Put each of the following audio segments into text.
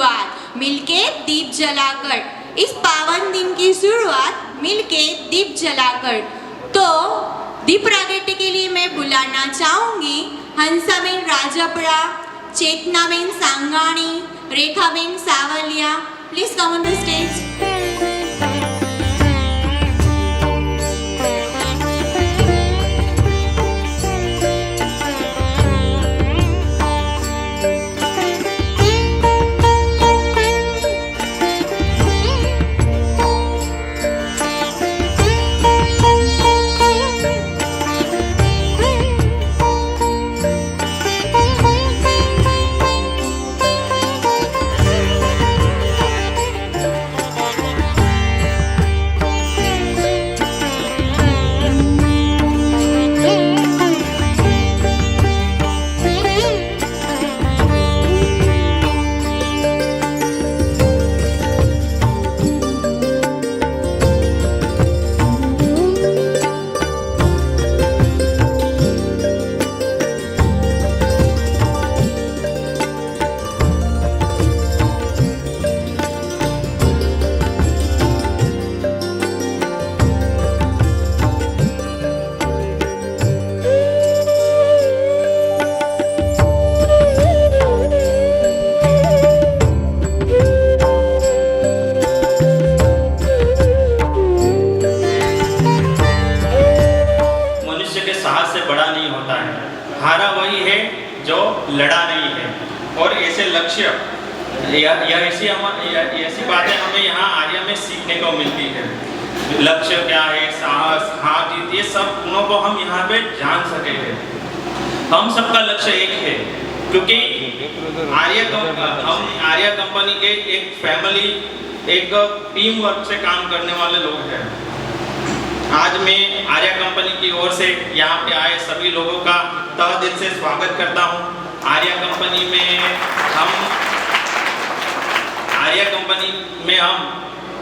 शुरुआत मिलके दीप जलाकर, इस पावन दिन की शुरुआत मिलके दीप जलाकर। तो दीप प्रागट्य के लिए मैं बुलाना चाहूँगी Hansaben Rajapada, Chetnaben Sangani, Rekhaben Savaliya. Please come on the stage. हारा वही है जो लड़ा नहीं है। और ऐसे लक्ष्य ऐसी बातें हमें यहाँ आर्य में सीखने को मिलती है। लक्ष्य क्या है, साहस, हार जीत, ये सब गुणों को हम यहाँ पे जान सके हैं। हम सबका लक्ष्य एक है, क्योंकि हम आर्य कंपनी के एक फैमिली, एक टीम वर्क से काम करने वाले लोग हैं। आज मैं आर्य कंपनी की ओर से यहाँ पे आए सभी लोगों का तहे दिल से स्वागत करता हूँ। आर्य कंपनी में हम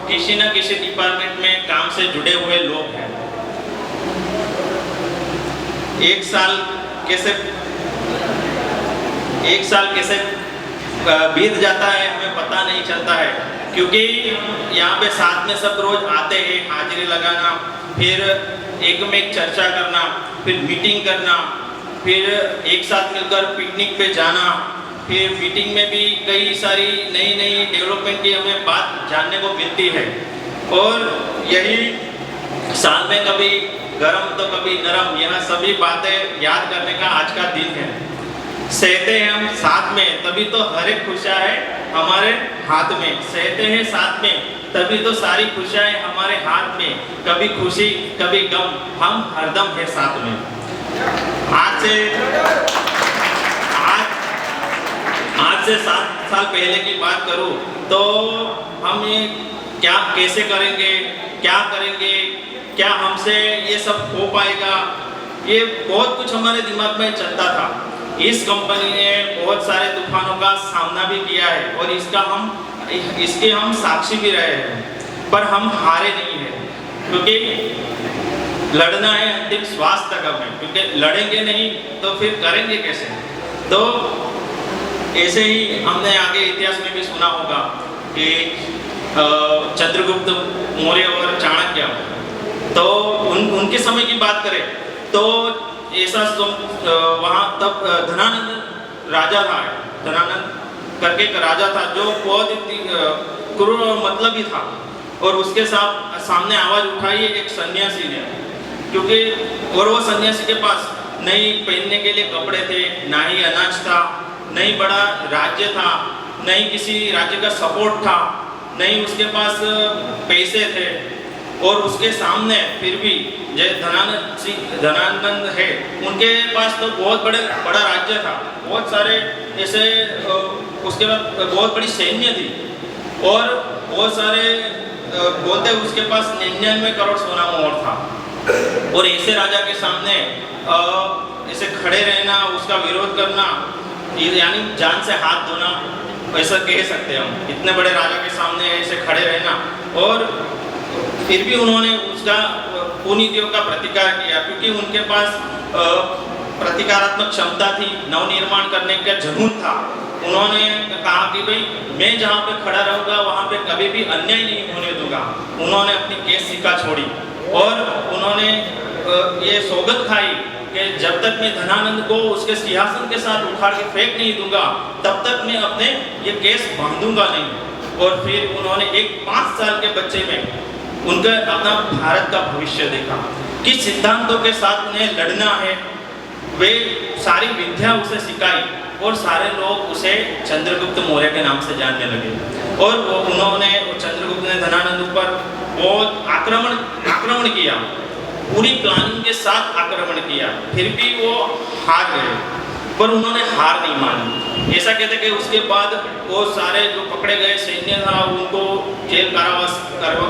किसी न किसी डिपार्टमेंट में काम से जुड़े हुए लोग हैं। एक साल कैसे बीत जाता है हमें पता नहीं चलता है, क्योंकि यहाँ पे साथ में सब रोज आते हैं, हाजिरी लगाना, फिर एक में एक चर्चा करना, फिर मीटिंग करना, फिर एक साथ मिलकर पिकनिक पे जाना, फिर मीटिंग में भी कई सारी नई डेवलपमेंट की हमें बात जानने को मिलती है। और यही साल में कभी गरम तो कभी नरम, यह सभी बातें याद करने का आज का दिन है। सहते हैं हम साथ में, तभी तो हर एक खुशियाँ है हमारे हाथ में। सहते हैं साथ में, तभी तो सारी खुशियाँ है हमारे हाथ में। कभी खुशी कभी गम, हम हरदम है साथ में। आज से 7 साल पहले की बात करूं तो हम ये कैसे करेंगे, क्या करेंगे, क्या हमसे ये सब हो पाएगा, ये बहुत कुछ हमारे दिमाग में चलता था। इस कंपनी ने बहुत सारे तूफानों का सामना भी किया है और इसके हम साक्षी भी रहे हैं, पर हम हारे नहीं हैं, क्योंकि लड़ना है अंतिम श्वास तक हमें, क्योंकि लड़ेंगे नहीं तो फिर करेंगे कैसे। तो ऐसे ही हमने आगे इतिहास में भी सुना होगा कि चंद्रगुप्त मौर्य और चाणक्य, तो उनके समय की बात करें तो ऐसा वहाँ तब धनानंद राजा था। धनानंद करके एक राजा था जो बहुत क्रूर मतलब ही था, और उसके सामने आवाज उठाई एक सन्यासी ने, क्योंकि और वो सन्यासी के पास नहीं पहनने के लिए कपड़े थे, ना ही अनाज था, नहीं बड़ा राज्य था, नहीं किसी राज्य का सपोर्ट था, नहीं उसके पास पैसे थे, और उसके सामने फिर भी धनानंद है, उनके पास तो बहुत बड़ा राज्य था, बहुत सारे ऐसे, उसके बाद बहुत बड़ी सैन्य थी, और बहुत सारे बोलते उसके पास 99 करोड़ सोना मोहर था। और ऐसे राजा के सामने ऐसे खड़े रहना, उसका विरोध करना, यानी जान से हाथ धोना, ऐसा कह सकते हैं हम। इतने बड़े राजा के सामने ऐसे खड़े रहना, और फिर भी उन्होंने उसका कुनीतियों का प्रतिकार किया, क्योंकि उनके पास प्रतिकारात्मक क्षमता थी, नवनिर्माण करने का जुनून था। उन्होंने कहा कि भाई मैं जहाँ पे खड़ा रहूँगा वहाँ पे कभी भी अन्याय नहीं होने दूंगा। उन्होंने अपनी केस सिक्का छोड़ी और उन्होंने ये सौगंध खाई कि जब तक मैं धनानंद को उसके सिंहासन के साथ उखाड़ के फेंक नहीं दूंगा तब तक मैं अपने ये केस बांधूंगा नहीं। और फिर उन्होंने एक 5 साल के बच्चे में उनका अपना भारत का भविष्य देखा, किस सिद्धांतों के साथ उन्हें लड़ना है। वे सारी विद्या उसे सिखाई और सारे लोग उसे चंद्रगुप्त मौर्य के नाम से जानने लगे। और उन्होंने चंद्रगुप्त ने धनानंद पर बहुत आक्रमण किया, पूरी प्लानिंग के साथ आक्रमण किया, फिर भी वो हार गए। पर उन्होंने हार नहीं मानी। ऐसा कहते कि उसके बाद वो सारे जो पकड़े गए सैन्य था उनको जेल कारावास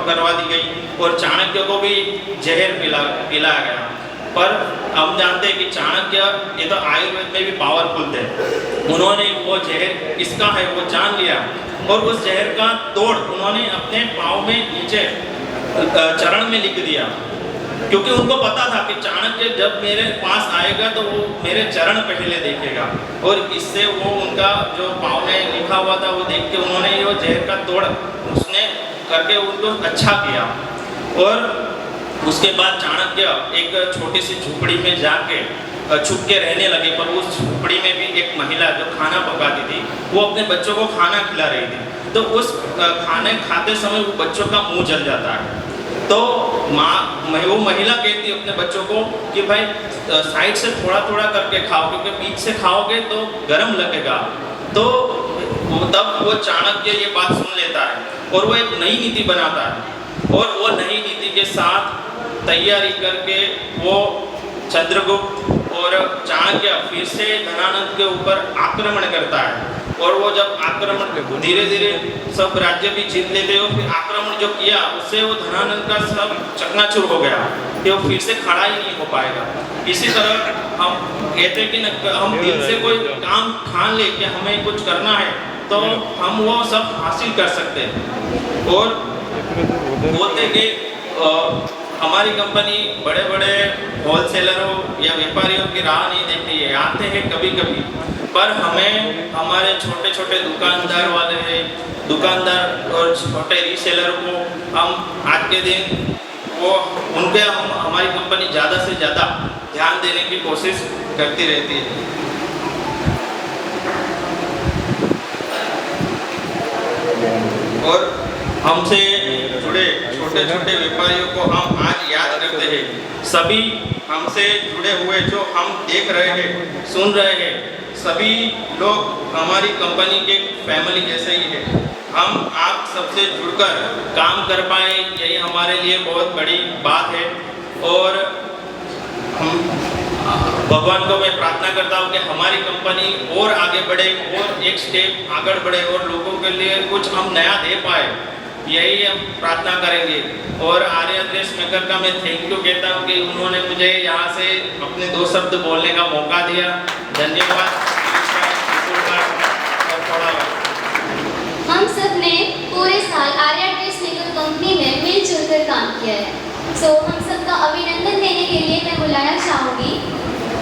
करवा दी गई और चाणक्य को भी जहर पिलाया गया। पर हम जानते हैं कि चाणक्य ये तो आयुर्वेद में भी पावरफुल थे। उन्होंने वो जहर किसका है वो जान लिया और उस जहर का तोड़ उन्होंने अपने पाँव में नीचे चरण में लिख दिया, क्योंकि उनको पता था कि चाणक्य जब मेरे पास आएगा तो वो मेरे चरण पहले देखेगा। और इससे वो उनका जो पाँव में लिखा हुआ था वो देख के उन्होंने वो जहर का तोड़ उसने करके उनको अच्छा किया। और उसके बाद चाणक्य एक छोटी सी झोपड़ी में जाके छुप के रहने लगे। पर उस झोपड़ी में भी एक महिला जो खाना पकाती थी वो अपने बच्चों को खाना खिला रही थी। तो उस खाने खाते समय वो बच्चों का मुंह जल जाता है। तो वो महिला कहती है अपने बच्चों को कि भाई साइड से थोड़ा थोड़ा करके खाओ, क्योंकि बीच से खाओगे तो गर्म लगेगा। तो तब वो चाणक्य ये बात सुन लेता है और वो एक नई नीति बनाता है और वो नई नीति के साथ तैयारी करके वो चंद्रगुप्त और चाणक्य फिर से धनानंद के ऊपर आक्रमण करता है। और वो जब आक्रमण धीरे धीरे सब राज्य भी जीत लेते हो, फिर आक्रमण जो किया उससे वो धनानंद का सब चकनाचूर हो गया कि वो फिर से खड़ा ही नहीं हो पाएगा। इसी तरह हम कहते हैं कि हम दिल से कोई काम ठान ले कि हमें कुछ करना है तो हम वो सब हासिल कर सकते हैं। और बोलते कि हमारी कंपनी बड़े बड़े होलसेलरों या व्यापारियों की राह नहीं देखती है, आते हैं कभी कभी, पर हमें हमारे छोटे छोटे दुकानदार और छोटे रीसेलर को हम आज के दिन वो उनके हमारी कंपनी ज़्यादा से ज़्यादा ध्यान देने की कोशिश करती रहती है। और हमसे जुड़े छोटे छोटे व्यापारियों को हम आज याद करते हैं। सभी हमसे जुड़े हुए जो हम देख रहे हैं, सुन रहे हैं, सभी लोग हमारी कंपनी के फैमिली जैसे ही है। हम आप सबसे जुड़कर काम कर पाए यही हमारे लिए बहुत बड़ी बात है। और हम भगवान को मैं प्रार्थना करता हूँ कि हमारी कंपनी और आगे बढ़े और एक स्टेप आगे बढ़े और लोगों के लिए कुछ हम नया दे पाए, यही हम प्रार्थना करेंगे। और आर्य ड्रेस मेकर का मैं थैंक यू कहता हूँ कि उन्होंने मुझे यहाँ से अपने 2 शब्द बोलने का मौका दिया। धन्यवाद। हम सब ने पूरे साल आर्या ड्रेस मेकर कंपनी में मिलजुल कर काम किया है। हम सबका अभिनंदन देने के लिए मैं बुलाना चाहूँगी।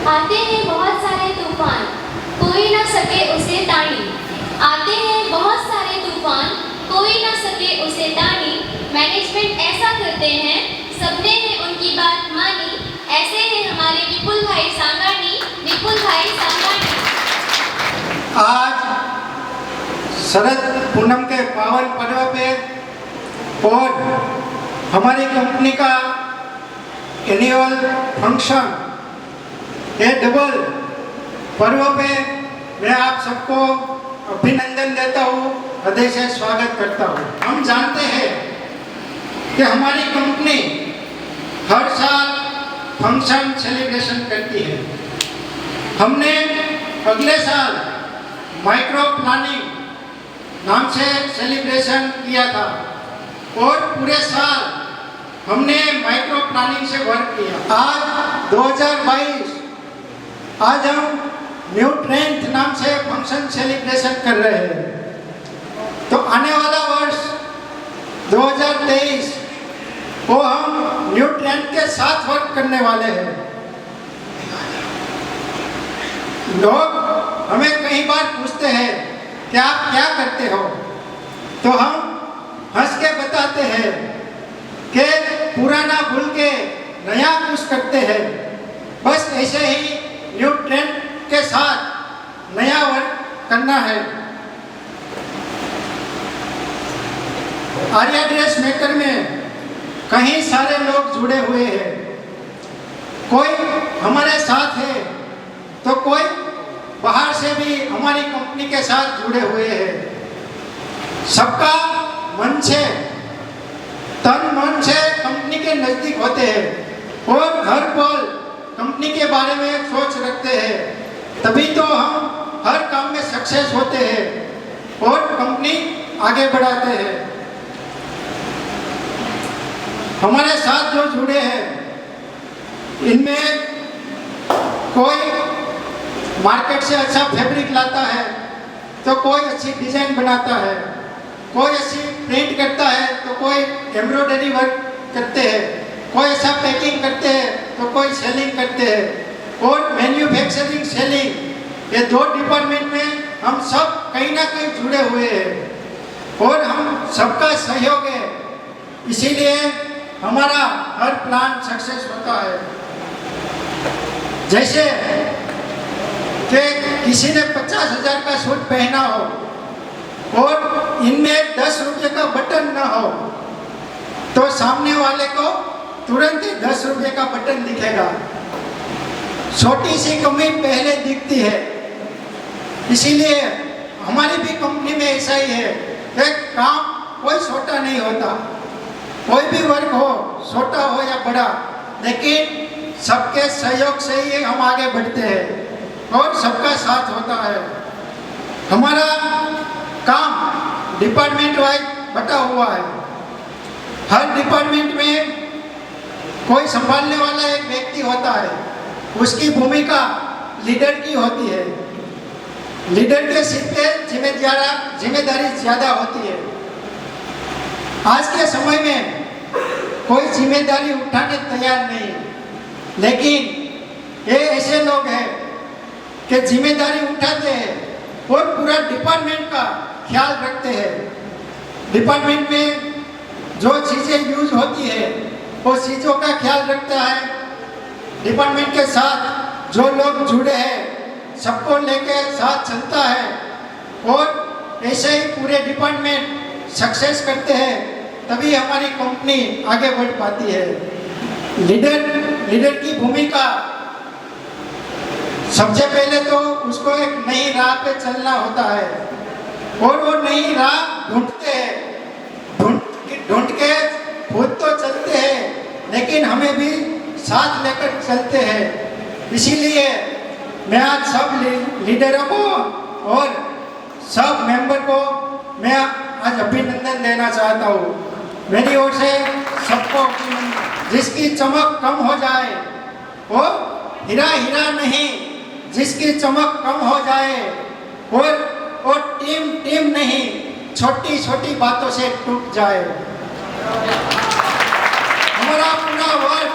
आते हैं बहुत सारे तूफान, कोई ना सके उसे ताड़ी। आते हैं बहुत सारे तूफान, कोई ना सके उसे ताड़ी। मैनेजमेंट ऐसा करते हैं, सबने है उनकी बात मानी। ऐसे हैं हमारे विपुल भाई सांगानी। आज शरद पूनम के पावन पर्व पे और हमारी कंपनी का एनुअल फंक्शन ये डबल पर्व पे मैं आप सबको अभिनंदन देता हूँ, हृदय से स्वागत करता हूँ। हम जानते हैं कि हमारी कंपनी हर साल फंक्शन सेलिब्रेशन करती है। हमने अगले साल माइक्रो प्लानिंग नाम से सेलिब्रेशन किया था और पूरे साल हमने माइक्रो प्लानिंग से वर्क किया। आज 2022 आज हम न्यू ट्रेंड नाम से फंक्शन सेलिब्रेशन कर रहे हैं। तो आने वाला वर्ष 2023 को हम न्यू ट्रेंड के साथ वर्क करने वाले हैं। लोग हमें कई बार पूछते हैं कि आप क्या करते हो, तो हम हंस के बताते हैं कि पुराना भूल के नया कुछ करते हैं। बस ऐसे ही न्यू ट्रेंड के साथ नया वर्क करना है। आर्या ड्रेस मेकर में कई सारे लोग जुड़े हुए हैं। कोई हमारे साथ है तो कोई बाहर से भी हमारी कंपनी के साथ जुड़े हुए हैं। सबका मन से, तन मन से कंपनी के नजदीक होते हैं और हर पल कंपनी के बारे में सोच रखते हैं, तभी तो हम हर काम में सक्सेस होते हैं और कंपनी आगे बढ़ाते हैं। हमारे साथ जो जुड़े हैं इनमें कोई मार्केट से अच्छा फैब्रिक लाता है तो कोई अच्छी डिजाइन बनाता है, कोई अच्छी प्रिंट करता है तो कोई एम्ब्रॉयडरी वर्क करते हैं, कोई ऐसा पैकिंग करते हैं तो कोई सेलिंग करते हैं। और मैन्युफैक्चरिंग सेलिंग, ये दो डिपार्टमेंट में हम सब कहीं ना कहीं जुड़े हुए हैं और हम सबका सहयोग है, इसीलिए हमारा हर प्लान सक्सेस होता है। जैसे कि किसी ने 50,000 का सूट पहना हो और इनमें 10 रुपये का बटन न हो तो सामने वाले को तुरंत ही 10 रुपये का बटन दिखेगा। छोटी सी कमी पहले दिखती है, इसीलिए हमारी भी कंपनी में ऐसा ही है कि काम कोई छोटा नहीं होता। कोई भी वर्क हो, छोटा हो या बड़ा, लेकिन सबके सहयोग से ही हम आगे बढ़ते हैं और सबका साथ होता है। हमारा काम डिपार्टमेंट वाइज बटा हुआ है। हर डिपार्टमेंट में कोई संभालने वाला एक व्यक्ति होता है, उसकी भूमिका लीडर की होती है। लीडर के सिर पे जिम्मेदारी ज़्यादा होती है। आज के समय में कोई जिम्मेदारी उठाने तैयार नहीं, लेकिन ये ऐसे लोग हैं कि जिम्मेदारी उठाते हैं और पूरा डिपार्टमेंट का ख्याल रखते हैं। डिपार्टमेंट में जो चीज़ें यूज होती है वो चीज़ों का ख्याल रखता है। डिपार्टमेंट के साथ जो लोग जुड़े हैं सबको लेके साथ चलता है और ऐसे ही पूरे डिपार्टमेंट सक्सेस करते हैं, तभी हमारी कंपनी आगे बढ़ पाती है। लीडर की भूमिका सबसे पहले तो उसको एक नई राह पे चलना होता है और वो नई राह ढूंढते हैं, ढूंढ के खुद तो चलते हैं लेकिन हमें भी साथ लेकर चलते हैं। इसीलिए मैं आज सब लीडरों को और सब मेंबर को मैं आज अभिनंदन देना चाहता हूँ। मेरी ओर से सबको जिसकी चमक कम हो जाए वो हीरा हीरा नहीं, जिसकी चमक कम हो जाए और टीम नहीं, छोटी छोटी बातों से टूट जाए। हमारा पूरा वर्क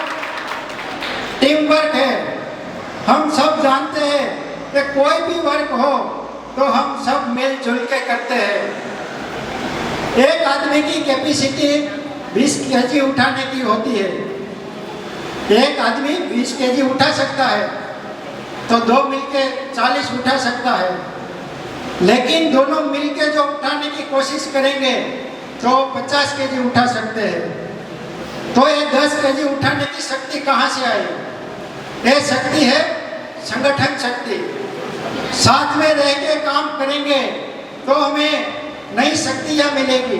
टीम वर्क है। हम सब जानते हैं कि कोई भी वर्क हो तो हम सब मिलजुल के करते हैं। एक आदमी की कैपेसिटी 20 केजी उठाने की होती है। एक आदमी 20 केजी उठा सकता है तो दो मिलके 40 उठा सकता है, लेकिन दोनों मिलके जो उठाने की कोशिश करेंगे तो 50 केजी उठा सकते हैं। तो ये 10 केजी उठाने की शक्ति कहाँ से आई? ये शक्ति है संगठन शक्ति। साथ में रह के काम करेंगे तो हमें नई शक्तियाँ मिलेगी,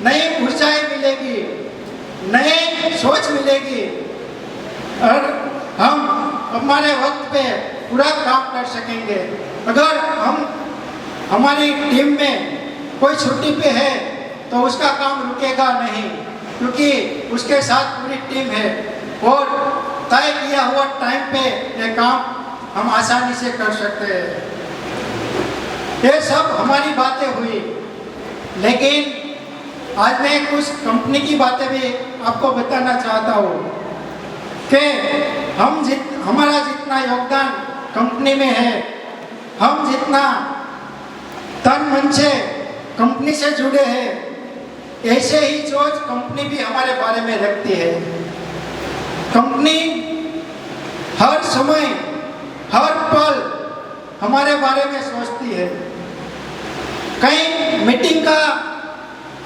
नई ऊर्जाएं मिलेगी, नई सोच मिलेगी और हम हमारे वक्त पे पूरा काम कर सकेंगे। अगर हमारी टीम में कोई छुट्टी पे है तो उसका काम रुकेगा नहीं, क्योंकि उसके साथ पूरी टीम है और तय किया हुआ टाइम पे ये काम हम आसानी से कर सकते हैं। ये सब हमारी बातें हुई, लेकिन आज मैं कुछ कंपनी की बातें भी आपको बताना चाहता हूँ कि हमारा जितना योगदान कंपनी में है हम जितना तन मन से कंपनी से जुड़े हैं, ऐसे ही सोच कंपनी भी हमारे बारे में रखती है। कंपनी हर समय हर पल हमारे बारे में सोचती है। कहीं मीटिंग का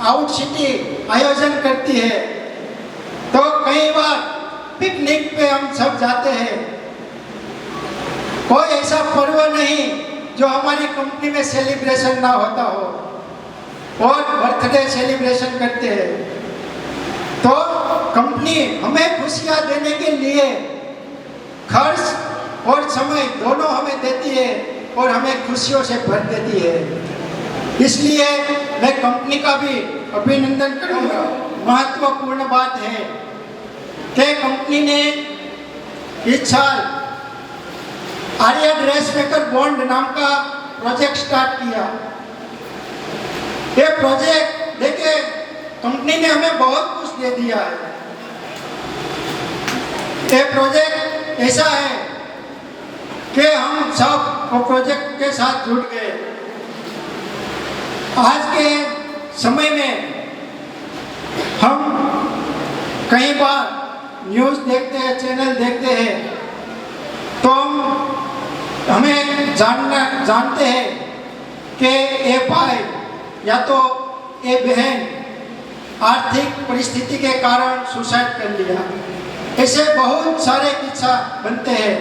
आउट सिटी आयोजन करती है तो कई बार पिकनिक पे हम सब जाते हैं। कोई ऐसा पर्व नहीं जो हमारी कंपनी में सेलिब्रेशन ना होता हो, और बर्थडे सेलिब्रेशन करते हैं। तो कंपनी हमें खुशियां देने के लिए खर्च और समय दोनों हमें देती है और हमें खुशियों से भर देती है। इसलिए मैं कंपनी का भी अभिनंदन करूंगा। महत्वपूर्ण बात है कि कंपनी ने इस साल आर्या ड्रेस मेकर बॉन्ड नाम का प्रोजेक्ट स्टार्ट किया। ये प्रोजेक्ट देखे कंपनी ने हमें बहुत कुछ दे दिया है। ये प्रोजेक्ट ऐसा है कि हम सब वो प्रोजेक्ट के साथ जुड़ गए। आज के समय में हम कई बार न्यूज़ देखते हैं, चैनल देखते हैं, तो हमें जानते हैं कि ये भाई या तो ये बहन आर्थिक परिस्थिति के कारण सुसाइड कर लिया। ऐसे बहुत सारे किस्सा बनते हैं।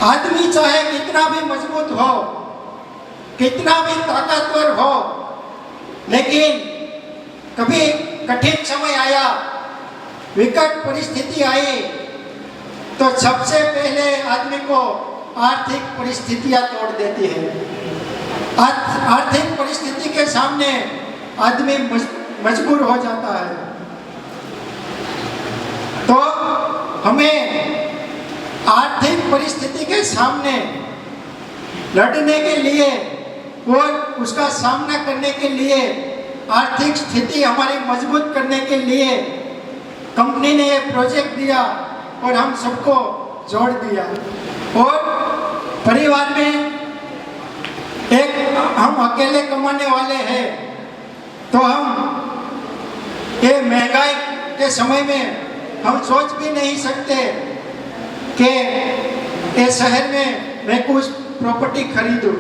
आदमी चाहे कितना भी मजबूत हो, कितना भी ताकतवर हो, लेकिन कभी कठिन समय आया, विकट परिस्थिति आई, तो सबसे पहले आदमी को आर्थिक परिस्थितियां तोड़ देती है। आर्थिक परिस्थिति के सामने आदमी मजबूर हो जाता है। तो हमें आर्थिक परिस्थिति के सामने लड़ने के लिए और उसका सामना करने के लिए, आर्थिक स्थिति हमारी मजबूत करने के लिए कंपनी ने ये प्रोजेक्ट दिया और हम सबको जोड़ दिया। और परिवार में एक हम अकेले कमाने वाले हैं, तो हम ये महंगाई के समय में हम सोच भी नहीं सकते कि ये शहर में मैं कुछ प्रॉपर्टी खरीदूं।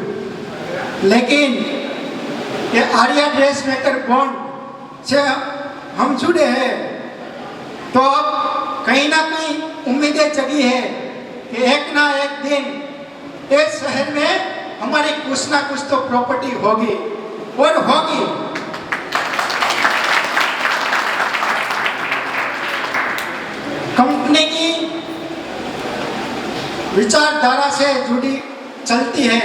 लेकिन ये आर्या ड्रेस मेकर बॉन्ड से हम जुड़े हैं, तो अब कहीं ना कहीं उम्मीदें जगी है कि एक ना एक दिन इस शहर में हमारी कुछ ना कुछ तो प्रॉपर्टी होगी और होगी। कंपनी की विचारधारा से जुड़ी चलती है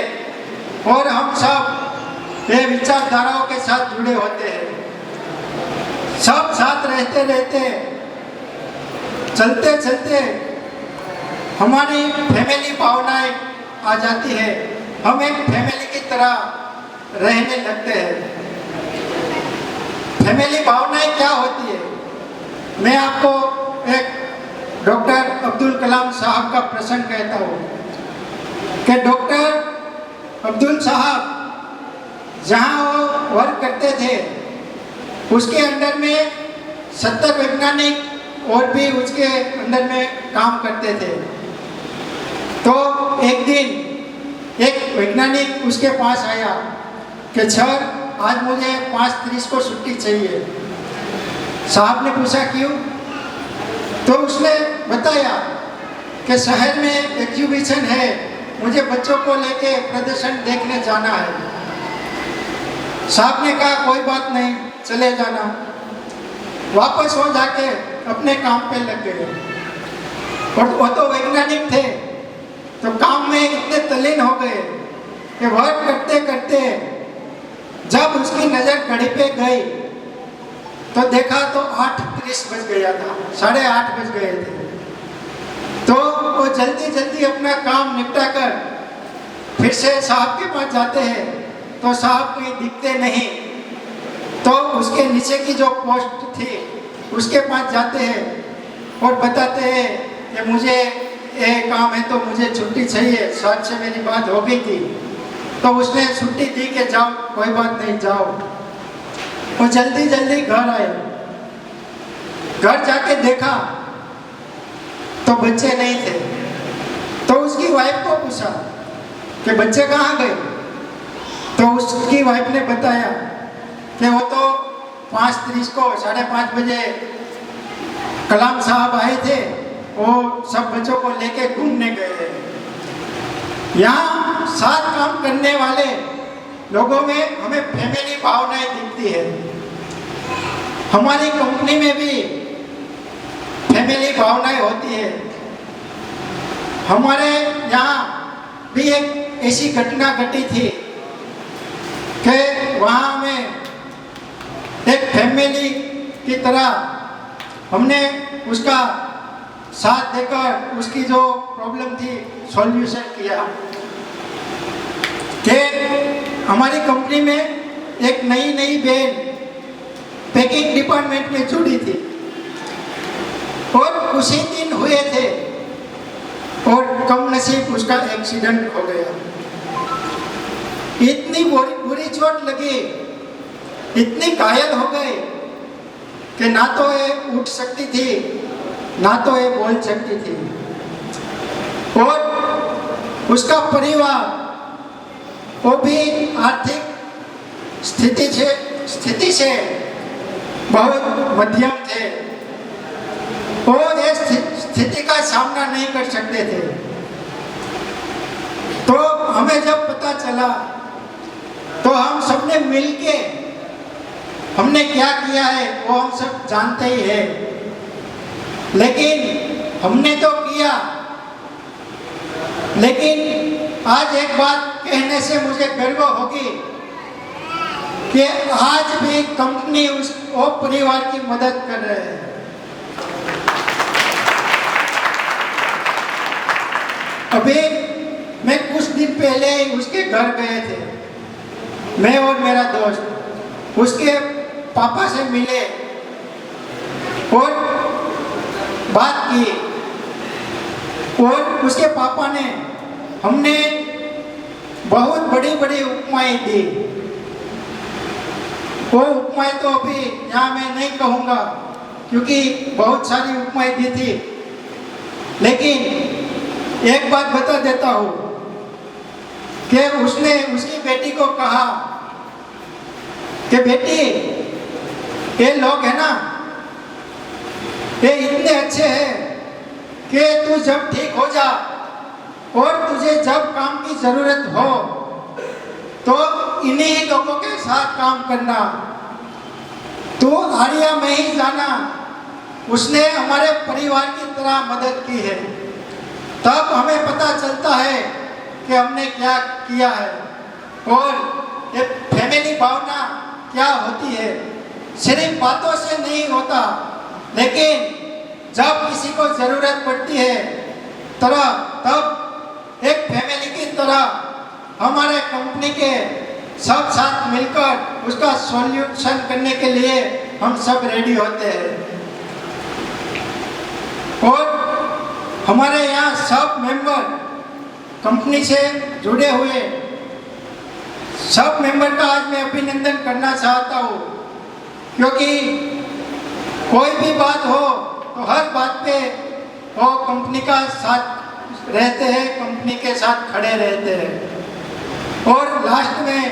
और हम सब ये विचारधाराओं के साथ जुड़े होते हैं। सब साथ रहते रहते चलते चलते हमारी फैमिली भावनाएं आ जाती है। हम एक फैमिली की तरह रहने लगते हैं। फैमिली भावनाएं क्या होती है? मैं आपको एक डॉक्टर अब्दुल कलाम साहब का प्रसंग कहता हूँ कि डॉक्टर अब्दुल साहब जहाँ वो वर्क करते थे, उसके अंडर में 70 वैज्ञानिक और भी उसके अंदर में काम करते थे। तो एक दिन एक वैज्ञानिक उसके पास आया कि सर, आज मुझे 5:30 को छुट्टी चाहिए। साहब ने पूछा क्यों? तो उसने बताया कि शहर में एग्जीबिशन है, मुझे बच्चों को लेके प्रदर्शन देखने जाना है। साहब ने कहा कोई बात नहीं, चले जाना। वापस हो जाके अपने काम पे लग गए। और वो तो वैज्ञानिक थे, तो काम में इतने तल्लीन हो गए कि वर्क करते करते जब उसकी नज़र घड़ी पे गई तो देखा तो 8:30 बज गया था, 8:30 बज गए थे। तो वो जल्दी जल्दी अपना काम निपटा कर फिर से साहब के पास जाते हैं, तो साहब कोई दिखते नहीं। तो उसके नीचे की जो पोस्ट थी उसके पास जाते हैं और बताते हैं कि मुझे ये काम है तो मुझे छुट्टी चाहिए, सर से मेरी बात हो गई थी, तो उसने छुट्टी दी कि जाओ, कोई बात नहीं, जाओ। वो जल्दी जल्दी घर आए। घर जाके देखा तो बच्चे नहीं थे। तो उसकी वाइफ को पूछा कि बच्चे कहाँ गए? तो उसकी वाइफ ने बताया कि वो तो 5:30 को 5:30 बजे कलाम साहब आए थे, वो सब बच्चों को लेके घूमने गए। यहाँ साथ काम करने वाले लोगों में हमें फैमिली भावनाएं दिखती है। हमारी कंपनी में भी फैमिली भावनाएं होती है। हमारे यहाँ भी एक ऐसी घटना घटी थी कि वहाँ में एक फैमिली की तरह हमने उसका साथ देकर उसकी जो प्रॉब्लम थी सॉल्यूशन किया। कि हमारी कंपनी में एक नई बहन पैकिंग डिपार्टमेंट में जुड़ी थी और उसी दिन हुए थे और कम नसीब उसका एक्सीडेंट हो गया। इतनी बुरी चोट लगी, इतनी घायल हो गए कि ना तो ये उठ सकती थी, ना तो ये बोल सकती थी। और उसका परिवार वो भी आर्थिक स्थिति से बहुत मध्यम थे। वो इस स्थिति का सामना नहीं कर सकते थे। तो हमें जब पता चला तो हम सबने मिलके हमने क्या किया है वो हम सब जानते ही है, लेकिन हमने तो किया। लेकिन आज एक बात कहने से मुझे गर्व होगी कि आज भी कंपनी वो परिवार की मदद कर रहे हैं। अभी मैं कुछ दिन पहले उसके घर गए थे, मैं और मेरा दोस्त। उसके पापा से मिले और बात की और उसके पापा ने हमने बहुत बड़ी बड़ी उपमाएं दी। वो उपमाएं तो अभी यहाँ मैं नहीं कहूँगा क्योंकि बहुत सारी उपमाएं दी थी, लेकिन एक बात बता देता हूँ कि उसने उसकी बेटी को कहा कि बेटी ये लोग है ना, ये इतने अच्छे हैं कि तू जब ठीक हो जा और तुझे जब काम की जरूरत हो तो इन्हीं लोगों के साथ काम करना। तू आर्या में ही जाना। उसने हमारे परिवार की तरह मदद की है। तब हमें पता चलता है कि हमने क्या किया है और ये फैमिली भावना क्या होती है। सिर्फ बातों से नहीं होता, लेकिन जब किसी को जरूरत पड़ती है तब एक फैमिली की तरह हमारे कंपनी के सब साथ मिलकर उसका सॉल्यूशन करने के लिए हम सब रेडी होते हैं। और हमारे यहाँ सब मेंबर कंपनी से जुड़े हुए सब मेंबर का आज मैं अभिनंदन करना चाहता हूँ, क्योंकि कोई भी बात हो तो हर बात पे वो कंपनी का साथ रहते हैं, कंपनी के साथ खड़े रहते हैं। और लास्ट में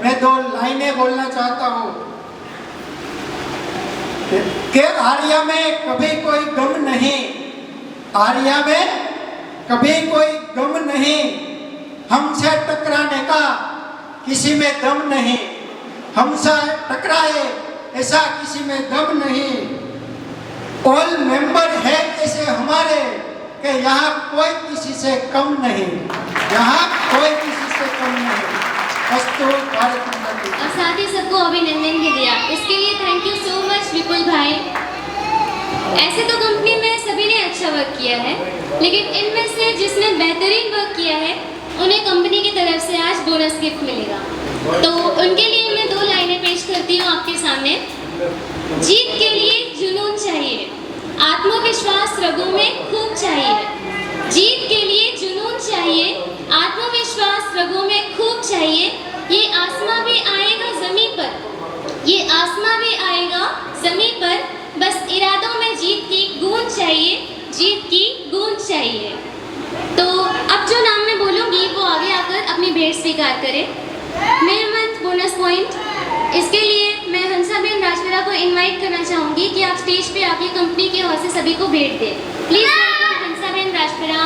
मैं 2 लाइनें बोलना चाहता हूँ कि आर्या में कभी कोई गम नहीं, आर्या में कभी कोई गम नहीं, हमसे टकराने का किसी में दम नहीं, हमसे टकराए ऐसा किसी में दम नहीं। ऑल मेंबर है ऐसे हमारे कि यहाँ कोई किसी से कम नहीं, यहाँ कोई किसी से कम नहीं। अस्तु भारत माता की। और साथ ही सबको अभिनंदन भी दिया, इसके लिए थैंक यू सो मच विपुल भाई। ऐसे तो कंपनी में सभी ने अच्छा वर्क किया है, लेकिन इनमें से जिसने बेहतरीन वर्क किया है उन्हें कंपनी की तरफ से आज बोनस गिफ्ट मिलेगा। तो उनके लिए मैं 2 लाइनें पेश करती हूँ आपके सामने। जीत के लिए जुनून चाहिए, आत्मविश्वास रगों में खूब चाहिए। जीत आत्मविश्वास रगों में खूब चाहिए। ये आसमां भी आएगा ज़मीं पर, ये आसमां भी आएगा ज़मीं पर, बस इरादों में जीत की गूंज चाहिए, जीत की गूंज चाहिए। तो अब जो नाम मैं बोलूँगी वो आगे आकर अपनी भेंट स्वीकार करें। मेहमत बोनस पॉइंट, इसके लिए मैं हंसाबेन राजपुरा को इनवाइट करना चाहूँगी कि आप स्टेज पे आके कंपनी की ओर से सभी को भेंट दें। Please welcome Hansaben Rajpura.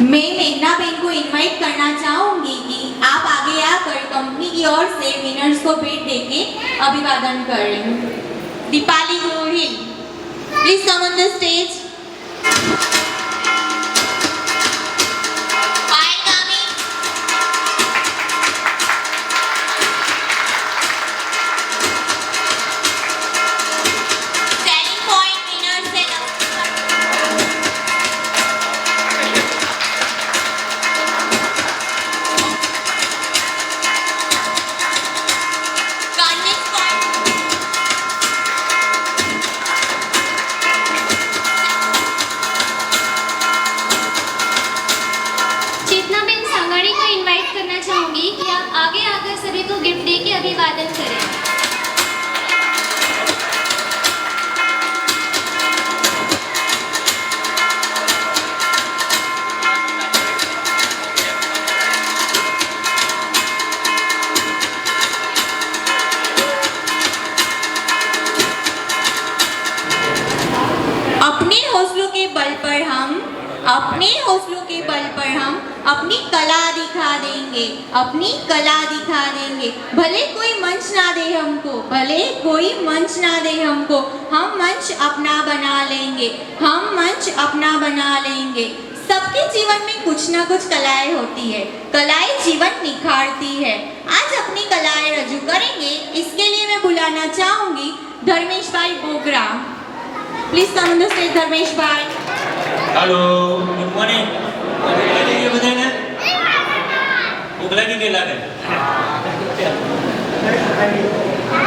मैं मेघना बेन को इनवाइट करना चाहूंगी कि आप आगे आकर कंपनी की ओर से विनर्स को भेंट देके अभिवादन करें। Deepali Gohil, please come on the stage. आगे आकर सभी को गिफ्ट दे के अभिवादन करें। अपने हौसलों के बल पर हम अपनी कला दिखा देंगे, अपनी कला दिखा देंगे। भले कोई मंच ना दे हमको, भले कोई मंच ना दे हमको, हम मंच अपना बना लेंगे, हम मंच अपना बना लेंगे। सबके जीवन में कुछ ना कुछ कलाएं होती है, कलाएं जीवन निखारती है। आज अपनी कलाएं रजू करेंगे, इसके लिए मैं बुलाना चाहूंगी Dharmesh bhai Bogra. Please come on the stage Dharmesh bhai. Hello, good morning. ये बताएंगे उगला की केला है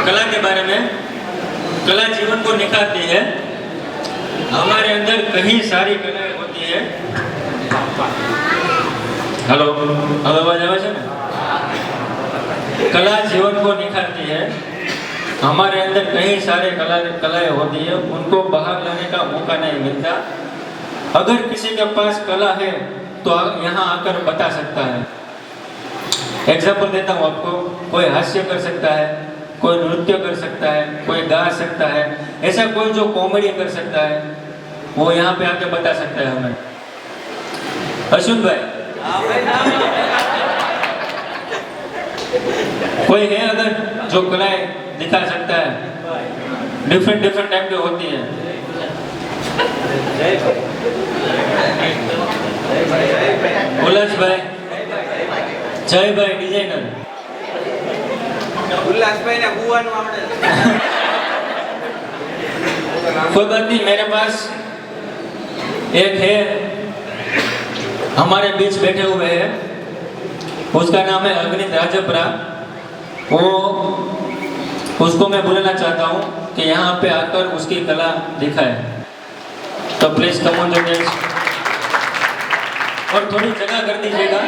कला के बारे में। कला जीवन को निखारती है। हमारे अंदर कई सारी कलाएं होती है। हेलो, अब आवाज आवे छे ने? कला जीवन को निखारती है। हमारे अंदर कई सारे कलाएं होती है, उनको बाहर लाने का मौका नहीं मिलता। अगर किसी के पास कला है तो यहाँ आकर बता सकता है। एग्जाम्पल देता हूँ आपको। कोई हास्य कर सकता है, कोई नृत्य कर सकता है, कोई गा सकता है, ऐसा कोई जो कॉमेडी कर सकता है वो यहाँ पे आके बता सकता है हमें। अश्विन भाई, कोई है अगर जो कलाएं दिखा सकता है? डिफरेंट टाइप की होती है। उल्लास भाई, जय भाई डिजाइनर। उल्लास भाई ने बुआनु आवड़े। कोई बात नहीं, मेरे पास एक है हमारे बीच बैठे हुए हैं, उसका नाम है अग्नित राजपुरा। उसको मैं बुलाना चाहता हूँ कि यहाँ पे आकर उसकी कला दिखाए। तो please come on the stage. और थोड़ी जगह कर दीजिएगा।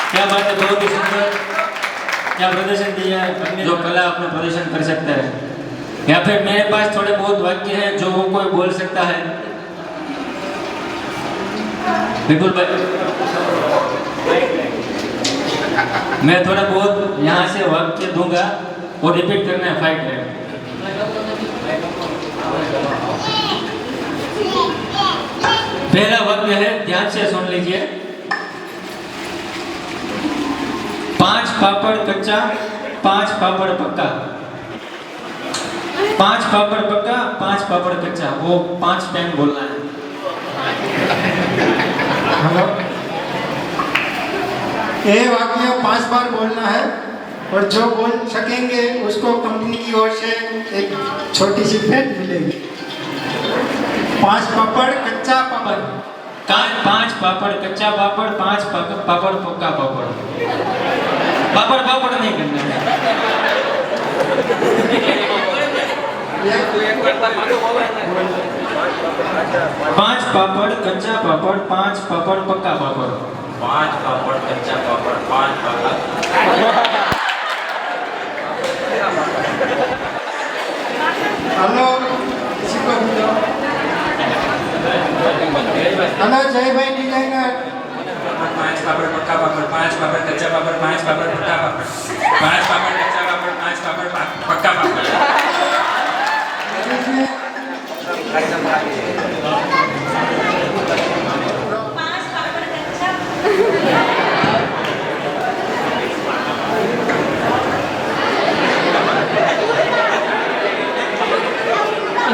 क्या बात है, बहुत ही सुंदर क्या प्रदर्शन दिया है। अपनी जो कला अपना प्रदर्शन कर सकता है। या फिर मेरे पास थोड़े बहुत वाक्य हैं जो वो कोई बोल सकता है। विपुल भाई, मैं थोड़ा बहुत यहाँ से वाक्य दूंगा और रिपीट करना है 5 टाइम। पहला वाक्य है, ध्यान से सुन लीजिए। 5 पापड़ कच्चा 5 पापड़ पक्का। 5 पापड़ पक्का 5 पापड़ कच्चा, वो 5 टाइम बोलना है। हेलो, ये वाक्य 5 बार बोलना है और जो बोल सकेंगे उसको कंपनी की ओर से एक छोटी सी भेंट मिलेगी। 5 पापड़ कच्चा पापड़। 5 पापड़ कच्चा पापड़ 5 पापड़ पक्का पापड़। पापड़ पापड़ नहीं करना है। 5 पापड़ कच्चा पापड़ 5 पापड़ पक्का पापड़। 5 पापड़ कच्चा पापड़ 5 पक्का। हेलो, किसी को बोलो। हेलो, जय भाई डिजाइनर। 5 पापड़ पक्का पापड़ 5 पापड़ कच्चा पापड़ 5 पापड़ पक्का पापड़ 5 पापड़ कच्चा पापड़ 5 पापड़ पक्का पापड़।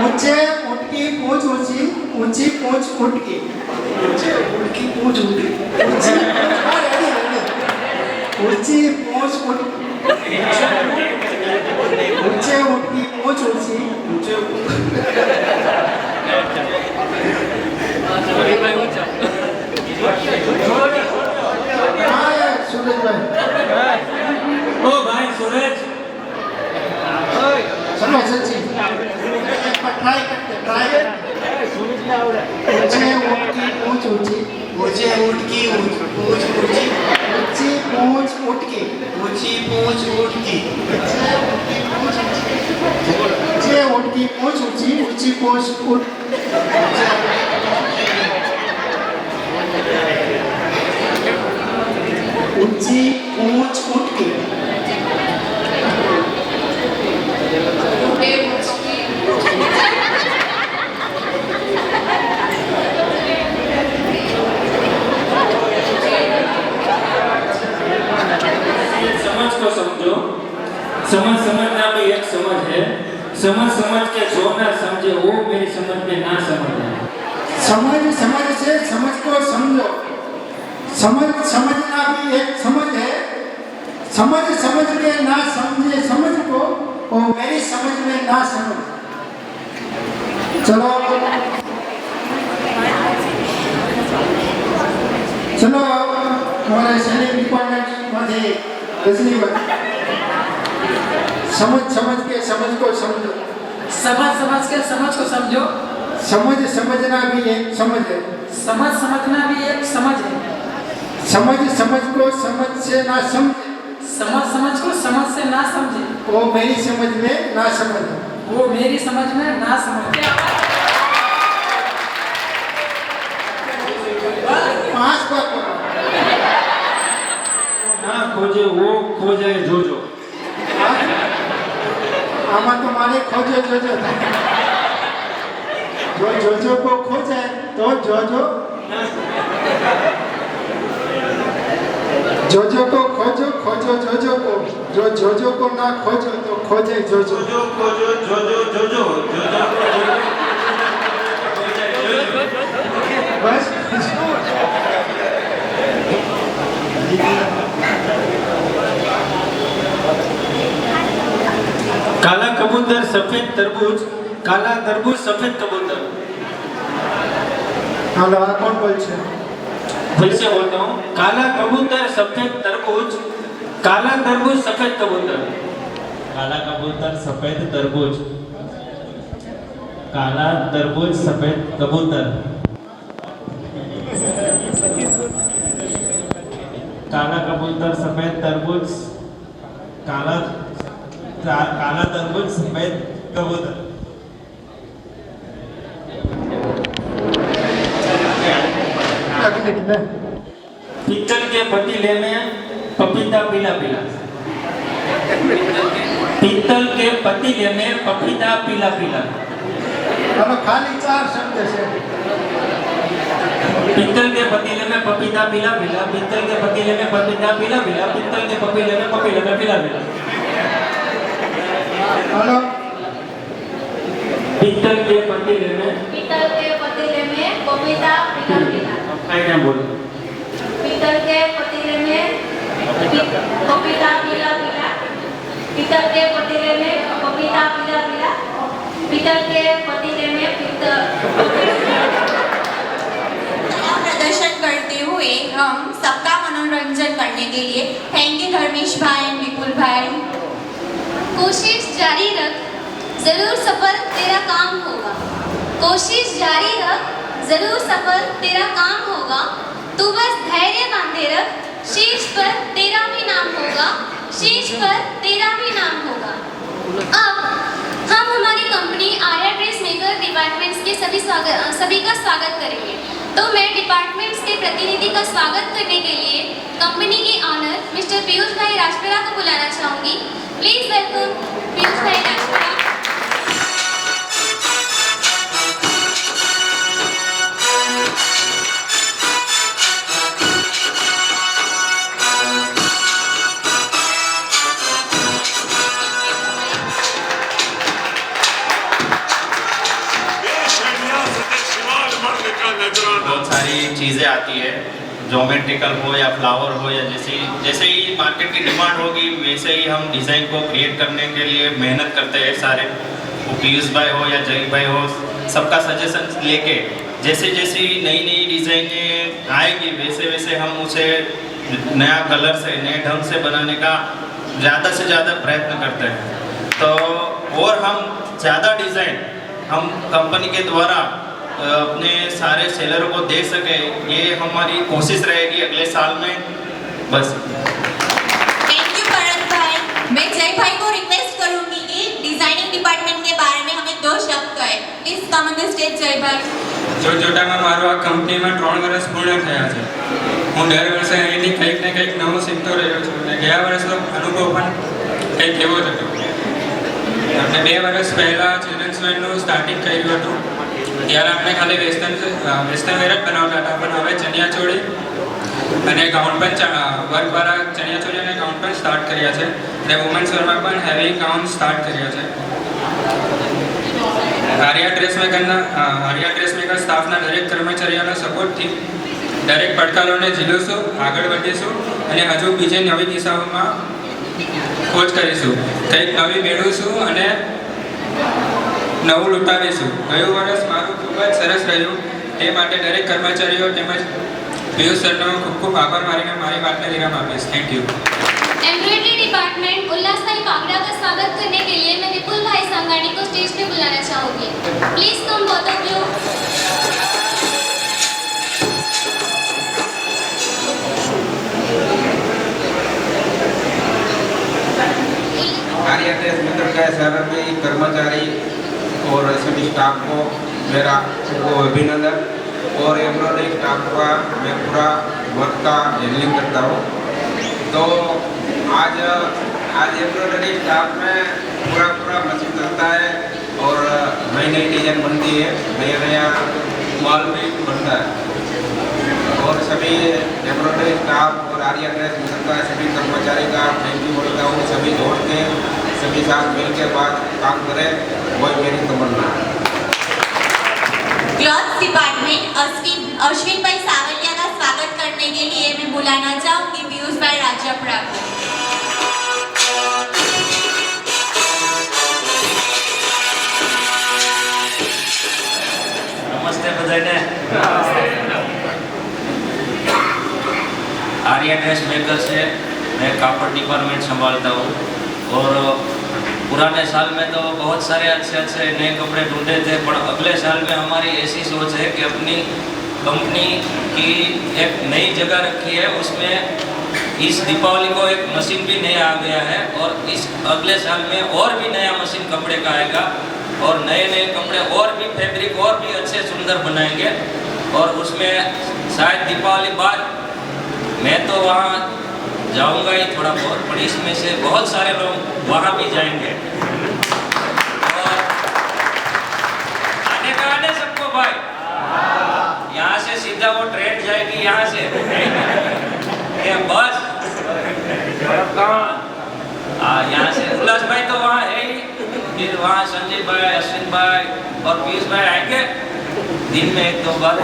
ऊंचे उठकी पूंछ ऊंची, ऊंची पूंछ उठकी। ऊंचे उठकी पूंछ उठकी। ऊंची पूंछ उठ। ऊंचे उठकी पूंछ ऊंची। हाँ सूरज भाई। ओ भाई सूरज, चलो सच्ची ट्राई करते। ऊंचे उठकी पूंछ ऊंची। ऊंचे उठकी पूंछ ऊंची। ऊंची पूंछ उठकी। ऊंची पूंछ उठकी। ऊंचे उठकी पूंछ ऊंची। ऊंची पूंछ उठ। ऊंची पूंछ उठकी। समझ समझना भी एक समझ है। समझ समझ के जो ना समझे वो मेरी समझ में ना समझ है। समझ समझ से समझ को समझो। समझ समझना भी एक समझ है। समझ समझ के ना समझे समझ को वो मेरी समझ में ना समझ। चलो चलो हमारे सैनिक डिपार्टमेंट में रजनी बात समझ समझ के समझ को समझो। समझ समझ के समझ को समझो। समझ समझना भी एक समझ है। समझ समझना भी एक समझ है। समझ समझ को समझ से ना समझे समझ समझ को समझ से ना समझे वो मेरी समझ में ना समझ। वो मेरी समझ में ना समझे। 5 बार करो। ना खोजे वो खोजे जो जो। आमा तो मारे खोजे जो जो जो जो को खोजे तो जो जो को खोजो खोजो जो को ना खोजो तो खोजे जो बस काला कबूतर सफेद तरबूज, काला तरबूज सफेद कबूतर। हेलो कौन बोल छे? फिर से बोलता हूँ, काला कबूतर सफेद तरबूज, काला तरबूज सफेद कबूतर। काला कबूतर सफेद तरबूज, काला तरबूज सफेद कबूतर। काला कबूतर सफेद तरबूज, काला तरबूज सफेद कबूतर। पीतल के पतीले में पपीता पीला पीला। पीतल के पतीले में पपीता पीला पीला। हेलो खाली 4 शब्द से। पीतल के पतीले में पपीता पीला पीला, पीतल के पतीले में पपीता पीला पीला, पीतल के पतीले में पपीता पीला पीला। हेलो पीतल के पतीले में पीतल के पतीले में पपीता पीला पीला। क्या बोलो? पीतल के पतीले में पपीता पीला पीला। पीतल के पतीले में पपीता पीला पीला। पीतल के पतीले में प्रदर्शन करते हुए हम सबका मनोरंजन करने के लिए थैंक यू धर्मेश भाई, विपुल भाई। कोशिश जारी रख, जरूर सफल तेरा काम होगा। कोशिश जारी रख, जरूर सफल तेरा काम होगा। तू बस धैर्य बांधे रख, शीर्ष पर तेरा भी नाम होगा। शीर्ष पर तेरा भी नाम होगा। अब हम हमारी company Arya dress maker departments के सभी का स्वागत करेंगे। तो मैं डिपार्टमेंट्स के प्रतिनिधि का स्वागत करने के लिए कंपनी के ऑनर मिस्टर पीयूष भाई राजपुरा को बुलाना चाहूंगी। प्लीज वेलकम पीयूष भाई राजपुरा। बहुत सारी चीज़ें आती है, ज्योमेट्रिकल हो या फ्लावर हो या जैसे ही मार्केट की डिमांड होगी वैसे ही हम डिज़ाइन को क्रिएट करने के लिए मेहनत करते हैं सारे। वो पीयूष भाई हो या जय भाई हो, सबका सजेशन लेके जैसे जैसी नई नई डिज़ाइनें आएगी वैसे वैसे हम उसे नया कलर से नए ढंग से बनाने का ज़्यादा से ज़्यादा प्रयत्न करते हैं। तो और हम ज़्यादा डिज़ाइन हम कंपनी के द्वारा अपने सारे सेलरों को दे सके, ये हमारी कोशिश रहेगी अगले साल में। बस थैंक यू भरत भाई। मैं जय भाई को रिक्वेस्ट करूंगी कि डिजाइनिंग डिपार्टमेंट के बारे में हमें 2 शब्द कहे। Please come on the stage जय भाई। જોટામાં મારો આ કંપનીમાં 3 વર્ષ પૂર્ણ થયા છે। હું દર વર્ષે અહીંથી કંઈક ને કંઈક નવું શીખતો રહ્યો છું અને ગયા વર્ષનો અનુભવ પણ કંઈક એવો જ હતો। આપણે 2 વર્ષ પહેલાં ચિલ્ડ્રન્સ વેરનું સ્ટાર્ટિંગ કર્યું હતું। ત્યારે આપણે ખાલી વેસ્ટર્ન વેર જ બનાવતા હતા, પણ હવે ચણિયાચોળી અને ગાઉન પણ વર્ક વાળા ચણિયા ચોળી અને ગાઉન પણ સ્ટાર્ટ કર્યા છે અને વુમન્સ વેરમાં પણ હેવી ગાઉન સ્ટાર્ટ કર્યા છે. આર્યા ડ્રેસમેકર સ્ટાફના દરેક કર્મચારીઓના સપોર્ટથી દરેક પડકારોને ઝીલીશું, આગળ વધીશું અને હજુ બીજી નવી દિશાઓમાં ખોજ કરીશું, કંઈક નવી મેળવીશું અને નવું લૂંટાવીશું. ગયું વર્ષ મારું ખૂબ જ સરસ રહ્યું, તે માટે દરેક કર્મચારીઓ તેમજ પિયુષ સરનો ખૂબ ખૂબ આભાર મારીને મારી વાતને વિરામ આપીશ. Thank you. एम्ब्रॉयडरी डिपार्टमेंट उल्लास भाई कांगड़ा का स्वागत करने के लिए मैं विपुल भाई सांगानी को स्टेज पे बुलाना चाहूंगी. Please come both of you. Arya dress maker के शहर में कर्मचारी और सभी स्टाफ को मेरा अभिनंदन और एम्ब्रॉयडरी स्टाफ का मैं पूरा वर्क का हैंडलिंग करता हूँ. तो आज एम्ब्रॉयडरी स्टाफ में पूरा मशीन चलता है और नई नई डिजाइन बनती है, नया नया माल भी बनता है और सभी एम्ब्रॉयडरी स्टाफ और आर्या ड्रेस मेकर का सभी कर्मचारी का थैंक यू बोलता हूँ. सभी जोड़ के सभी साथ मिल के बाद काम करें, वही मेरी तमन्ना है. क्लॉथ डिपार्टमेंट अश्विन भाई सावलिया का स्वागत करने के लिए मैं बुलाना चाहूंगी पीयूष भाई राजपरा को. नमस्ते बधाईने. आर्या ड्रेस मेकर से मैं कापड़ डिपार्टमेंट संभालता हूँ और पुराने साल में तो बहुत सारे अच्छे नए कपड़े ढूंढे थे, पर अगले साल में हमारी ऐसी सोच है कि अपनी कंपनी की एक नई जगह रखी है, उसमें इस दीपावली को एक मशीन भी नया आ गया है और इस अगले साल में और भी नया मशीन कपड़े का आएगा और नए कपड़े और भी फैब्रिक और भी अच्छे सुंदर बनाएंगे और उसमें शायद दीपावली बाद मैं तो वहाँ जाऊंगा ही थोड़ा बहुत, पर इसमें से बहुत सारे लोग वहाँ भी जाएंगे और आने सबको भाई. यहाँ से सीधा वो ट्रेन जाएगी यहाँ से ये बस कहाँ यहाँ से उल्लास भाई तो वहाँ है ही, फिर वहाँ संजय भाई, अश्विन भाई और पीयूष भाई आएंगे दिन में 1-2 बार.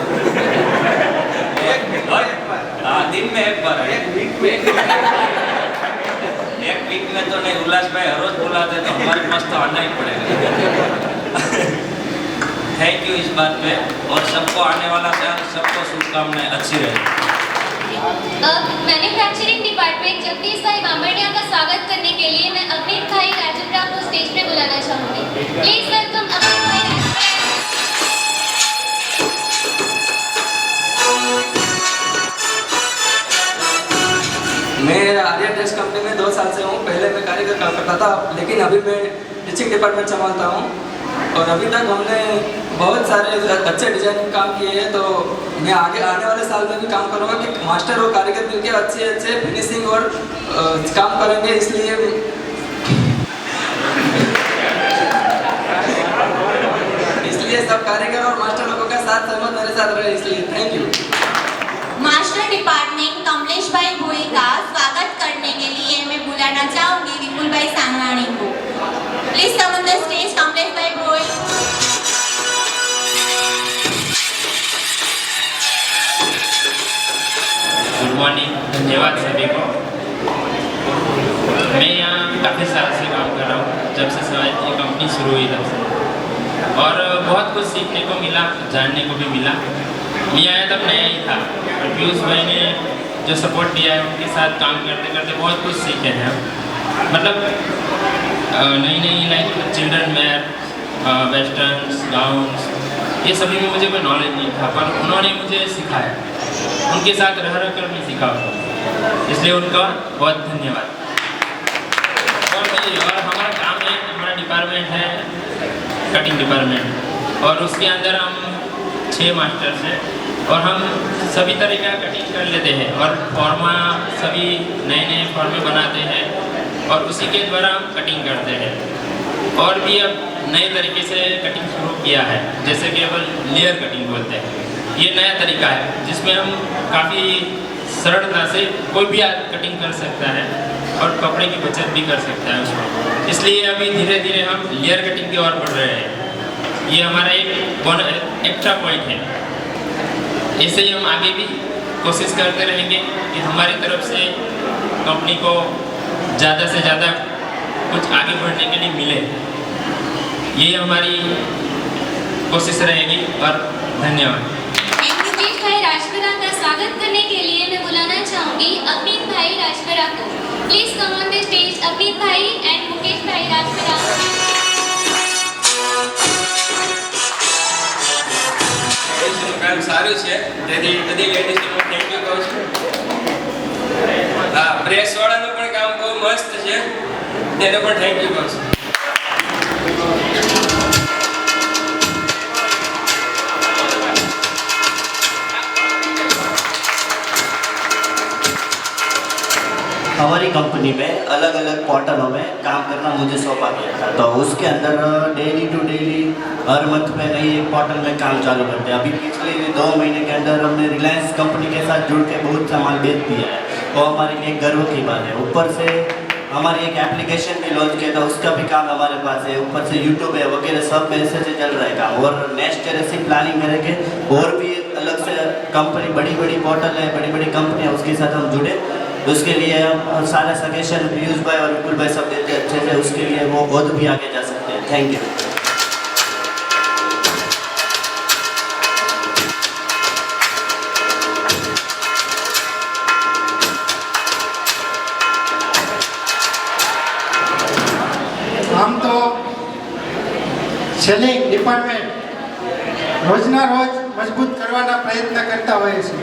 दिन में 1 बार एक वीक में तो नहीं. उल्लास भाई हर रोज बुलाते तो हमारे पास तो आना ही पड़ेगा. थैंक यू इस बात पे और सबको आने वाला साल सबको शुभकामनाएं अच्छी रहे. अब मैन्युफैक्चरिंग डिपार्टमेंट जगदीश भाई बांबड़िया का स्वागत करने के लिए मैं अमित भाई राजपरा को स्टेज पे बुलाना चाहूंगी. प्लीज वेलकम अमित भाई राजपरा. मैं आर्या ड्रेस कंपनी में 2 साल से हूँ. पहले मैं कारीगर काम करता था, लेकिन अभी मैं टीचिंग डिपार्टमेंट संभालता हूँ और अभी तक हमने बहुत सारे अच्छे डिजाइनिंग काम किए हैं. तो मैं आगे आने वाले साल में भी काम करूँगा कि मास्टर और कारीगर मिलकर अच्छे फिनिशिंग और काम करेंगे. इसलिए सब कारीगर और मास्टर लोगों का साथ सहमत मेरे साथ रहे, इसलिए thank you. Master department Kamlesh भाई भोई का स्वागत करने के लिए मैं बुलाना चाहूंगी विपुल भाई सांगवानी को. Please come on the stage Kamlesh भाई भोई. गुड मॉर्निंग, धन्यवाद सभी को. मैं यहाँ काफ़ी साल से काम कर रहा हूँ, जब से ये कंपनी शुरू हुई तब से, और बहुत कुछ सीखने को मिला, जानने को भी मिला. मैं आया तब नया ही था और पीयूष भाई ने जो सपोर्ट दिया है उनके साथ काम करते करते बहुत कुछ सीखे हैं. मतलब नई like children wear, westerns, gowns, ये सभी में मुझे कोई नॉलेज नहीं था, पर उन्होंने मुझे सिखाया. उनके साथ रह कर मैं सीखा, इसलिए उनका बहुत धन्यवाद. और हमारा काम है, हमारा डिपार्टमेंट है कटिंग डिपार्टमेंट और उसके अंदर हम 6 मास्टर्स हैं और हम सभी तरह का कटिंग कर लेते हैं और फॉर्मा सभी नए फॉर्मे बनाते हैं और उसी के द्वारा हम कटिंग करते हैं. और भी अब नए तरीके से कटिंग शुरू किया है, जैसे कि अब लेयर कटिंग बोलते हैं. ये नया तरीका है जिसमें हम काफ़ी सरलता से कोई भी कटिंग कर सकता है और कपड़े की बचत भी कर सकता है उसमें। इसलिए अभी धीरे धीरे हम लेयर कटिंग की ओर बढ़ रहे हैं। ये हमारा एक एक्स्ट्रा पॉइंट है। ऐसे ही हम आगे भी कोशिश करते रहेंगे कि हमारी तरफ से कंपनी को ज़्यादा से ज़्यादा कुछ आगे बढ़ने के लिए मिले। ये हमारी कोशिश रहेगी और धन्यवाद। मुकेश भाई राजपुरा का स्वागत करने के लिए मैं बुलाना चाहूंगी अमित भाई राजपुरा को। Please come on the stage Amit भाई एंड मुकेश भाई राजपुरा। કામ સારું છે તેથી બધી લેડીઝને થેન્ક યુ કહું છું। હા, પ્રેસ વાળાનું પણ કામ બહુ મસ્ત છે, તેને પણ થેન્ક યુ કહું છું। हमारी कंपनी में अलग अलग पोर्टलों में काम करना मुझे सौंपा गया था, तो उसके अंदर डेली टू डेली हर मंथ में नई एक पोर्टल में काम चालू करते हैं। अभी पिछले 2 महीने के अंदर हमने रिलायंस कंपनी के साथ जुड़ के बहुत सामान बेच दिया है, वो हमारे लिए गर्व की बात है। ऊपर से हमारी एक एप्लीकेशन भी लॉन्च किया था, उसका भी काम हमारे पास है। ऊपर से यूट्यूब है वगैरह सब में से चल रहा है काम, और नेक्स्ट ईयर ऐसी प्लानिंग करेंगे और भी अलग से कंपनी बड़ी बड़ी पोर्टल है, बड़ी बड़ी कंपनी है, उसके साथ हम जुड़े। उसके लिए हम सारा सजेशन पीयूष भाई और विपुल भाई सब देते अच्छे से, उसके लिए वो बहुत भी आगे जा सकते हैं। Thank you. આમ તો સેલિંગ ડિપાર્ટમેન્ટ રોજના રોજ મજબૂત કરવાના પ્રયત્ન કરતા હોય છે।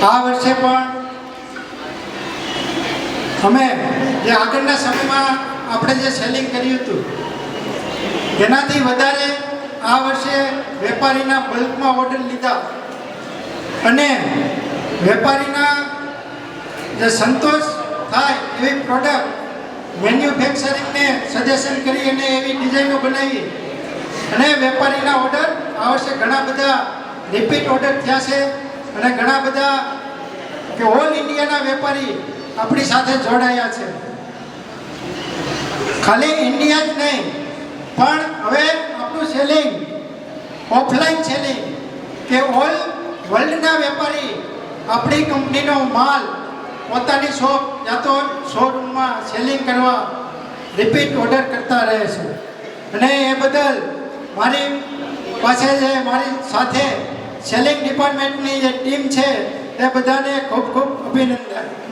આ વર્ષે પણ અમે જે આગળના સમયમાં આપણે જે સેલિંગ કર્યું હતું એનાથી વધારે આ વર્ષે વેપારીના બલ્કમાં ઓર્ડર લીધા અને વેપારીના જે સંતોષ થાય એવી પ્રોડક્ટ મેન્યુફેક્ચરિંગને સજેશન કરી અને એવી ડિઝાઇનો બનાવી અને વેપારીના ઓર્ડર આ વર્ષે ઘણા બધા રિપીટ ઓર્ડર થયા છે અને ઘણા બધા કે ઓલ ઇન્ડિયાના વેપારી આપણી સાથે જોડાયા છે। ખાલી ઇન્ડિયા જ નહીં પણ હવે આપણું સેલિંગ ઓફલાઈન સેલિંગ કે ઓલ વર્લ્ડના વેપારી આપણી કંપનીનો માલ પોતાની શોપ યા તો શોરૂમમાં સેલિંગ કરવા રિપીટ ઓર્ડર કરતા રહે છે। અને એ બદલ મારી પાસે જે મારી સાથે સેલિંગ ડિપાર્ટમેન્ટની જે ટીમ છે એ બધાને ખૂબ ખૂબ અભિનંદન।